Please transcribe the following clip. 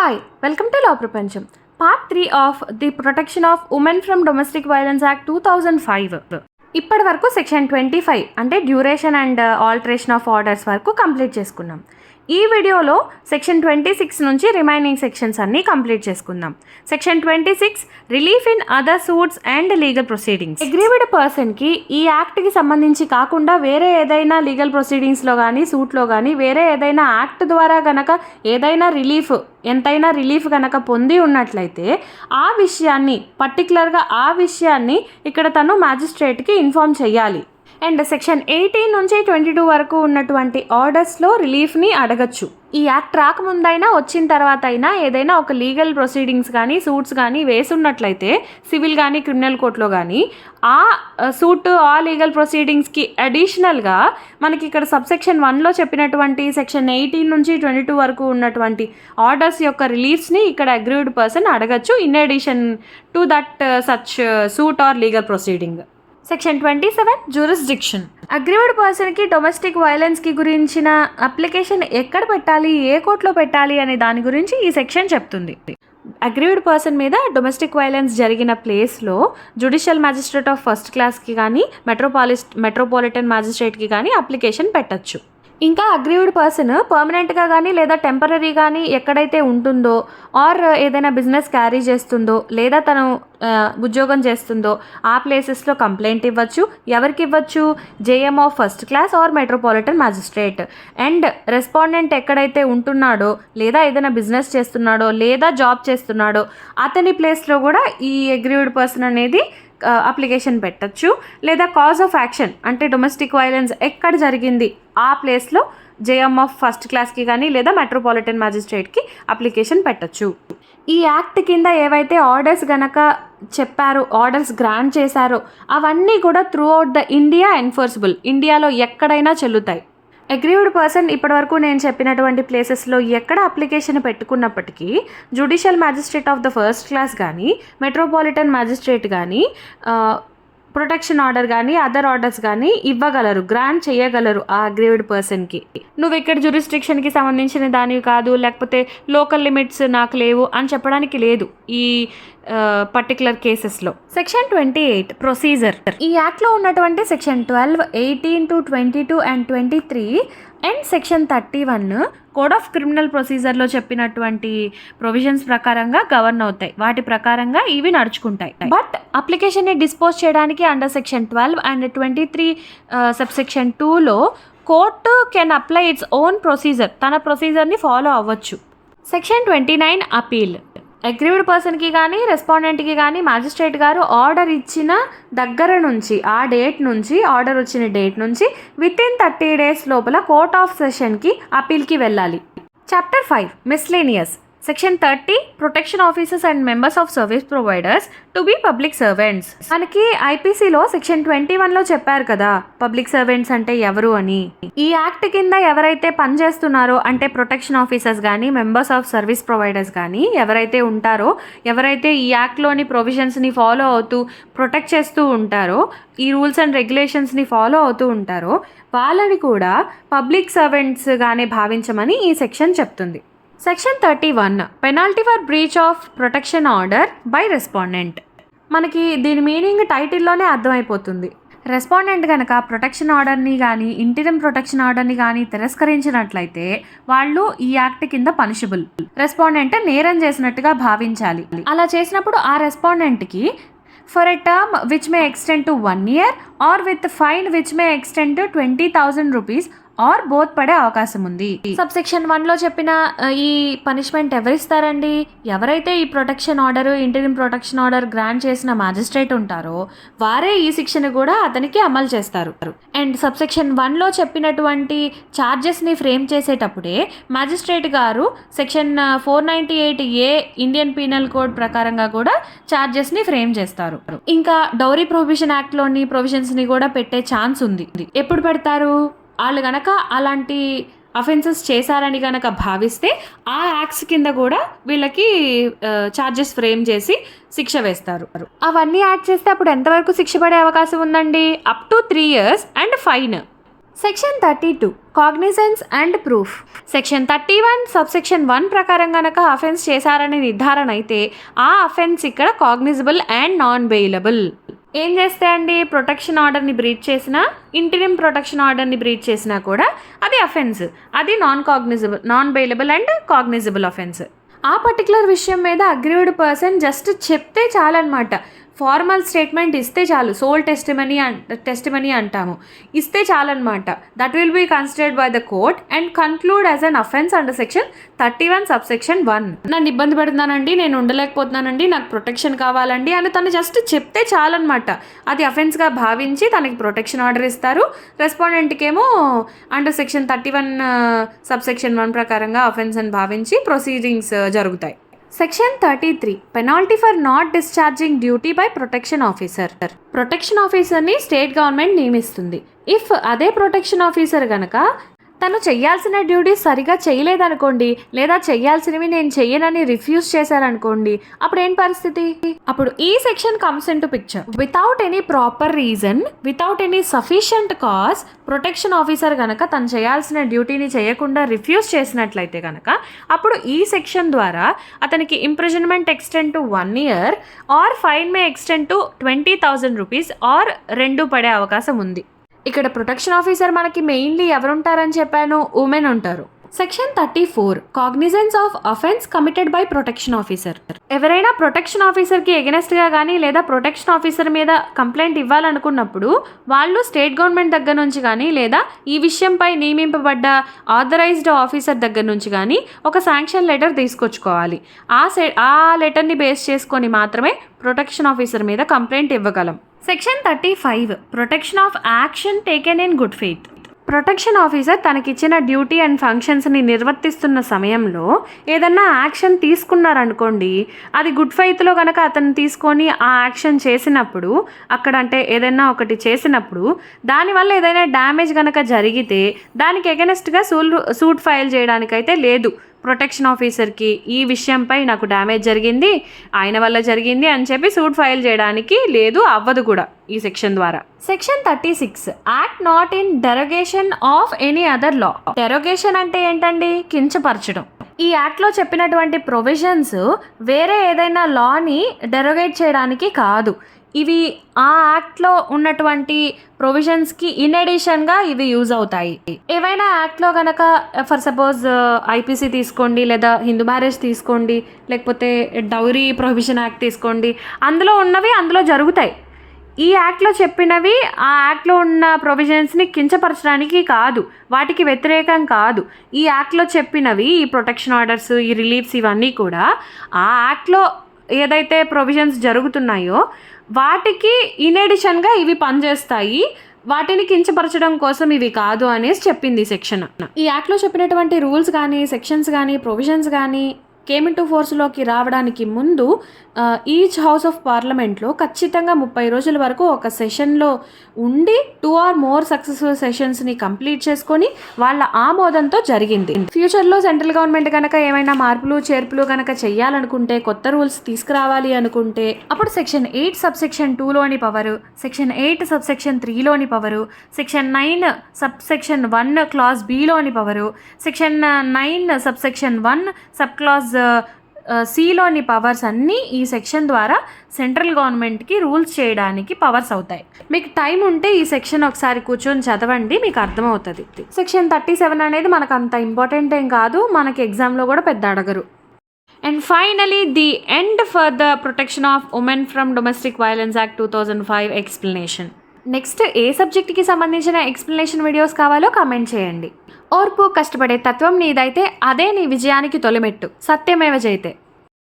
Hi, welcome to Law Prapancham. Part 3 of the Protection of Women from Domestic Violence Act 2005. ఇప్పటి వరకు section 25 అంటే duration and alteration of orders వరకు complete చేసుకున్నాం. ఈ వీడియోలో section 26 నుంచి రిమైనింగ్ సెక్షన్స్ అన్నీ కంప్లీట్ చేసుకుందాం. Section 26 relief in other suits and legal proceedings. Aggrieved పర్సన్కి ఈ యాక్ట్కి సంబంధించి కాకుండా వేరే ఏదైనా లీగల్ ప్రొసీడింగ్స్లో కానీ సూట్లో కానీ వేరే ఏదైనా యాక్ట్ ద్వారా కనుక ఏదైనా ఎంతైనా రిలీఫ్ కనుక పొంది ఉన్నట్లయితే ఆ విషయాన్ని పర్టికులర్గా ఇక్కడ తను మ్యాజిస్ట్రేట్కి ఇన్ఫార్మ్ చేయాలి. అండ్ సెక్షన్ 18 నుంచి 22 వరకు ఉన్నటువంటి ఆర్డర్స్లో రిలీఫ్ని అడగచ్చు. ఈ యాక్ట్ రాకముందైనా వచ్చిన తర్వాత అయినా ఏదైనా ఒక లీగల్ ప్రొసీడింగ్స్ కానీ సూట్స్ కానీ వేసున్నట్లయితే సివిల్ కానీ క్రిమినల్ కోర్టులో కానీ ఆ సూట్ ఆ లీగల్ ప్రొసీడింగ్స్కి అడిషనల్గా మనకి ఇక్కడ సబ్సెక్షన్ 1లో చెప్పినటువంటి సెక్షన్ 18 నుంచి 22 వరకు ఉన్నటువంటి ఆర్డర్స్ యొక్క రిలీఫ్స్ని ఇక్కడ అగ్రీవ్డ్ పర్సన్ అడగచ్చు in addition to that such suit or legal proceeding. Section 27 jurisdiction. Aggrieved పర్సన్కి డొమెస్టిక్ వైలెన్స్కి గురించిన అప్లికేషన్ ఎక్కడ పెట్టాలి, ఏ కోర్టులో పెట్టాలి అనే దాని గురించి ఈ సెక్షన్ చెప్తుంది. అగ్రీవ్డ్ పర్సన్ మీద డొమెస్టిక్ వైలెన్స్ జరిగిన ప్లేస్లో జ్యుడిషియల్ మ్యాజిస్ట్రేట్ ఆఫ్ ఫస్ట్ క్లాస్కి కానీ మెట్రోపాలిటన్ మ్యాజిస్ట్రేట్కి కానీ అప్లికేషన్ పెట్టచ్చు. ఇంకా అగ్రీవ్డ్ పర్సన్ పర్మనెంట్గా కానీ లేదా టెంపరీ కానీ ఎక్కడైతే ఉంటుందో ఆర్ ఏదైనా బిజినెస్ క్యారీ చేస్తుందో లేదా తను ఉద్యోగం చేస్తుందో ఆ ప్లేసెస్లో కంప్లైంట్ ఇవ్వచ్చు. ఎవరికి ఇవ్వచ్చు? JM of first class or metropolitan magistrate. And respondent ఎక్కడైతే ఉంటున్నాడో లేదా ఏదైనా బిజినెస్ చేస్తున్నాడో లేదా జాబ్ చేస్తున్నాడో అతని ప్లేస్లో కూడా ఈ అగ్రీవ్డ్ పర్సన్ అనేది అప్లికేషన్ పెట్టచ్చు. లేదా కాజ్ ఆఫ్ యాక్షన్ అంటే డొమెస్టిక్ వైలెన్స్ ఎక్కడ జరిగింది ఆ ప్లేస్లో జేఎం ఆఫ్ ఫస్ట్ క్లాస్కి కానీ లేదా మెట్రోపాలిటన్ మ్యాజిస్ట్రేట్కి అప్లికేషన్ పెట్టచ్చు. ఈ యాక్ట్ కింద ఏవైతే ఆర్డర్స్ గనక చెప్పారో, ఆర్డర్స్ గ్రాంట్ చేశారో అవన్నీ కూడా through out the India enforceable, ఇండియాలో ఎక్కడైనా చెల్లుతాయి. అగ్రీవ్డ్ పర్సన్ ఇప్పటివరకు నేను చెప్పినటువంటి ప్లేసెస్లో ఎక్కడ అప్లికేషన్ పెట్టుకున్నప్పటికీ judicial magistrate of the first class కానీ మెట్రోపాలిటన్ మ్యాజిస్ట్రేట్ కానీ ప్రొటెక్షన్ ఆర్డర్ కానీ అదర్ ఆర్డర్స్ కానీ ఇవ్వగలరు, గ్రాంట్ చేయగలరు ఆ అగ్రీవ్డ్ పర్సన్కి. నువ్వు ఇక్కడ జ్యూరిస్డిక్షన్కి సంబంధించిన దానివి కాదు, లేకపోతే లోకల్ లిమిట్స్ నాకు లేవు అని చెప్పడానికి లేదు ఈ పర్టికులర్ కేసెస్లో. Section 28 procedure. ఈ యాక్ట్లో ఉన్నటువంటి section 12, 18 to 22 and 23 and section 31 code of criminal ప్రొసీజర్లో చెప్పినటువంటి ప్రొవిజన్స్ ప్రకారంగా గవర్న్ అవుతాయి. వాటి ప్రకారంగా ఇవి నడుచుకుంటాయి. బట్ అప్లికేషన్ని డిస్పోజ్ చేయడానికి అండర్ సెక్షన్ 12 అండ్ 23 సబ్సెక్షన్ 2లో court can apply its own procedure, తన ప్రొసీజర్ని ఫాలో అవ్వచ్చు. Section 29 appeal. అగ్రీవ్డ్ పర్సన్కి కానీ రెస్పాండెంట్కి కానీ మ్యాజిస్ట్రేట్ గారు ఆర్డర్ ఇచ్చిన దగ్గర నుంచి ఆ డేట్ నుంచి ఆర్డర్ వచ్చిన డేట్ నుంచి వితిన్ 30 days లోపల కోర్ట్ ఆఫ్ సెషన్కి అపీల్కి వెళ్ళాలి. Chapter 5 miscellaneous. Section 30 protection officers and members of service providers to be public servants. మనకి ఐపీసీలో సెక్షన్ 21లో చెప్పారు కదా పబ్లిక్ సర్వెంట్స్ అంటే ఎవరు అని. ఈ యాక్ట్ కింద ఎవరైతే పనిచేస్తున్నారో అంటే ప్రొటెక్షన్ ఆఫీసర్స్ కానీ మెంబర్స్ ఆఫ్ సర్వీస్ ప్రొవైడర్స్ కానీ ఎవరైతే ఉంటారో, ఎవరైతే ఈ యాక్ట్లోని ప్రొవిజన్స్ని ఫాలో అవుతూ ప్రొటెక్ట్ చేస్తూ ఉంటారో, ఈ రూల్స్ అండ్ రెగ్యులేషన్స్ని ఫాలో అవుతూ ఉంటారో వాళ్ళని కూడా పబ్లిక్ సర్వెంట్స్గానే భావించమని ఈ సెక్షన్ చెప్తుంది. Section 31 penalty for breach of protection order by respondent. మనకి దీని మీనింగ్ టైటిల్లోనే అర్థమైపోతుంది. రెస్పాండెంట్ కనుక ప్రొటెక్షన్ ఆర్డర్ని కానీ ఇంటీరియం ప్రొటెక్షన్ ఆర్డర్ని కానీ తిరస్కరించినట్లయితే వాళ్ళు ఈ యాక్ట్ కింద పనిషబుల్. రెస్పాండెంట్ నేరం చేసినట్టుగా భావించాలి. అలా చేసినప్పుడు ఆ రెస్పాండెంట్కి for a term which may extend to 1 year or with fine which may extend to 20,000 rupees or both పడే అవకాశం ఉంది. సబ్సెక్షన్ 1లో చెప్పిన ఈ పనిష్మెంట్ ఎవరిస్తారండి? ఎవరైతే ఈ protection order interim protection order grant చేసిన మ్యాజిస్ట్రేట్ ఉంటారో వారే ఈ శిక్షను కూడా అతనికి అమలు చేస్తారు. అండ్ సబ్సెక్షన్ 1లో చెప్పినటువంటి ఛార్జెస్ని ఫ్రేమ్ చేసేటప్పుడే మ్యాజిస్ట్రేట్ గారు section 498A Indian penal code ప్రకారంగా కూడా ఛార్జెస్ని ఫ్రేమ్ చేస్తారు. ఇంకా డౌరీ ప్రొహిబిషన్ యాక్ట్లోని ప్రొవిజన్స్ని కూడా పెట్టే ఛాన్స్ ఉంది. ఎప్పుడు పెడతారు? వాళ్ళు గనక అలాంటి అఫెన్సెస్ చేశారని కనుక భావిస్తే ఆ యాక్ట్స్ కింద కూడా వీళ్ళకి ఛార్జెస్ ఫ్రేమ్ చేసి శిక్ష వేస్తారు. అవన్నీ యాడ్ చేస్తే అప్పుడు ఎంతవరకు శిక్ష పడే అవకాశం ఉందండి? Up to 3 years and fine. Section 32 cognizance and proof. Section 31 subsection 1 ప్రకారం గనక అఫెన్స్ చేశారని నిర్ధారణ అయితే ఆ అఫెన్స్ ఇక్కడ కాగ్నిజబుల్ అండ్ నాన్ బెయిలబుల్. ఏం చేస్తే అండి, ప్రొటెక్షన్ ఆర్డర్ని బ్రీచ్ చేసినా, ఇంటరిమ్ ప్రొటెక్షన్ ఆర్డర్ని బ్రీచ్ చేసినా కూడా అది అఫెన్స్. అది non bailable and cognizable offence. ఆ పర్టికులర్ విషయం మీద అగ్రీవ్డ్ పర్సన్ జస్ట్ చెప్తే చాలన్నమాట. ఫార్మల్ స్టేట్మెంట్ ఇస్తే చాలు, సోల్ టెస్టిమనీ అంటాము, ఇస్తే చాలన్నమాట. That will be considered by the court and conclude as an offence under section 31 subsection 1. నన్ను ఇబ్బంది పెడుతున్నానండి, నేను ఉండలేకపోతున్నానండి, నాకు ప్రొటెక్షన్ కావాలండి అని తను జస్ట్ చెప్తే చాలన్నమాట. అది అఫెన్స్గా భావించి తనకి ప్రొటెక్షన్ ఆర్డర్ ఇస్తారు. రెస్పాండెంట్కి ఏమో అండర్ సెక్షన్ 31 సబ్సెక్షన్ 1 ప్రకారంగా అఫెన్స్ అని భావించి ప్రొసీడింగ్స్ జరుగుతాయి. Section 33 penalty for not discharging duty by protection officer. Protection ఆఫీసర్ని స్టేట్ గవర్నమెంట్ నియమిస్తుంది. ఇఫ్ అదే ప్రొటెక్షన్ ఆఫీసర్ కనుక తను చెయ్యాల్సిన డ్యూటీ సరిగా చేయలేదనుకోండి, లేదా చెయ్యాల్సినవి నేను చెయ్యనని రిఫ్యూజ్ చేశారనుకోండి, అప్పుడు ఏం పరిస్థితి? అప్పుడు ఈ section comes in to picture. Without any proper reason, without any sufficient cause protection officer కనుక తను చేయాల్సిన డ్యూటీని చేయకుండా రిఫ్యూజ్ చేసినట్లయితే కనుక అప్పుడు ఈ సెక్షన్ ద్వారా అతనికి imprisonment extend to 1 year or fine may extend to 20,000 rupees or 2 పడే అవకాశం ఉంది. ఇక్కడ ప్రొటెక్షన్ ఆఫీసర్ మనకి మెయిన్లీ ఎవరుంటారని చెప్పాను, ఉమెన్ ఉంటారు. Section 34 cognizance of offence committed by protection officer. ఎవరైనా ప్రొటెక్షన్ ఆఫీసర్కి ఎగనెస్ట్గా కానీ లేదా ప్రొటెక్షన్ ఆఫీసర్ మీద కంప్లైంట్ ఇవ్వాలనుకున్నప్పుడు వాళ్ళు స్టేట్ గవర్నమెంట్ దగ్గర నుంచి కానీ లేదా ఈ విషయంపై నియమింపబడ్డ ఆథరైజ్డ్ ఆఫీసర్ దగ్గర నుంచి కానీ ఒక శాంక్షన్ లెటర్ తీసుకొచ్చుకోవాలి. ఆ లెటర్ని బేస్ చేసుకొని మాత్రమే ప్రొటెక్షన్ ఆఫీసర్ మీద కంప్లైంట్ ఇవ్వగలం. Section 35 protection of action taken in good faith. Protection officer తనకిచ్చిన డ్యూటీ అండ్ ఫంక్షన్స్ని నిర్వర్తిస్తున్న సమయంలో ఏదన్నా యాక్షన్ తీసుకున్నారనుకోండి, అది గుడ్ ఫెయిత్లో కనుక అతను తీసుకొని ఆ యాక్షన్ చేసినప్పుడు, అక్కడ అంటే ఏదైనా ఒకటి చేసినప్పుడు దానివల్ల ఏదైనా డ్యామేజ్ కనుక జరిగితే దానికి ఎగనెస్ట్గా సూట్ ఫైల్ చేయడానికైతే లేదు. ప్రొటెక్షన్ ఆఫీసర్కి ఈ విషయంపై నాకు డ్యామేజ్ జరిగింది, ఆయన వల్ల జరిగింది అని చెప్పి సూట్ ఫైల్ చేయడానికి లేదు, అవ్వదు కూడా ఈ సెక్షన్ ద్వారా. Section 36 act not in derogation of any other law. Derogation అంటే ఏంటండి? కించపరచడం. ఈ యాక్ట్లో చెప్పినటువంటి ప్రొవిజన్స్ వేరే ఏదైనా లాని డెరోగేట్ చేయడానికి కాదు. ఇవి ఆ యాక్ట్లో ఉన్నటువంటి ప్రొవిజన్స్కి ఇన్ ఎడిషన్గా ఇవి యూజ్ అవుతాయి. ఏవైనా యాక్ట్లో కనుక ఫర్ సపోజ్ ఐపీసీ తీసుకోండి, లేదా హిందూ మ్యారేజ్ తీసుకోండి, లేకపోతే డౌరీ ప్రొహిబిషన్ యాక్ట్ తీసుకోండి, అందులో ఉన్నవి అందులో జరుగుతాయి. ఈ యాక్ట్లో చెప్పినవి ఆ యాక్ట్లో ఉన్న ప్రొవిజన్స్ని కించపరచడానికి కాదు, వాటికి వ్యతిరేకం కాదు. ఈ యాక్ట్లో చెప్పినవి, ఈ ప్రొటెక్షన్ ఆర్డర్స్, ఈ రిలీఫ్స్ ఇవన్నీ కూడా ఆ యాక్ట్లో ఏదైతే ప్రొవిజన్స్ జరుగుతున్నాయో వాటికి ఇన్ ఎడిషన్గా ఇవి పనిచేస్తాయి, వాటిని కించపరచడం కోసం ఇవి కాదు అనేసి చెప్పింది సెక్షన్. ఈ యాక్ట్లో చెప్పినటువంటి రూల్స్ కానీ, సెక్షన్స్ కానీ, ప్రొవిజన్స్ కానీ కేమ్ ఇన్ టు ఫోర్స్లోకి రావడానికి ముందు ఈచ్ హౌస్ ఆఫ్ పార్లమెంట్లో ఖచ్చితంగా 30 రోజుల వరకు ఒక సెషన్లో ఉండి 2 or more సక్సెస్ఫుల్ సెషన్స్ని కంప్లీట్ చేసుకొని వాళ్ళ ఆమోదంతో జరిగింది. ఫ్యూచర్లో సెంట్రల్ గవర్నమెంట్ కనుక ఏమైనా మార్పులు చేర్పులు కనుక చేయాలనుకుంటే, కొత్త రూల్స్ తీసుకురావాలి అనుకుంటే, అప్పుడు సెక్షన్ 8 సబ్సెక్షన్ 2లోని పవరు, సెక్షన్ 8 సబ్సెక్షన్ 3లోని పవరు, సెక్షన్ 9 సబ్సెక్షన్ 1 క్లాజ్ బిలోని power, section 9 subsection 1 sub clause సిలోని పవర్స్ అన్నీ ఈ సెక్షన్ ద్వారా సెంట్రల్ గవర్నమెంట్కి రూల్స్ చేయడానికి పవర్స్ అవుతాయి. మీకు టైం ఉంటే ఈ సెక్షన్ ఒకసారి కూర్చొని చదవండి, మీకు అర్థమవుతుంది. సెక్షన్ 37 అనేది మనకు అంత ఇంపార్టెంట్ ఏం కాదు, మనకి ఎగ్జామ్లో కూడా పెద్ద అడగరు. And finally the end for the protection of women from domestic violence act 2005 explanation. Next ఏ సబ్జెక్ట్కి సంబంధించిన ఎక్స్ప్లెనేషన్ వీడియోస్ కావాలో కామెంట్ చేయండి. ఓర్పు, కష్టపడే తత్వం నీదైతే అదే నీ విజయానికి తొలిమెట్టు. సత్యమేవ జయతే.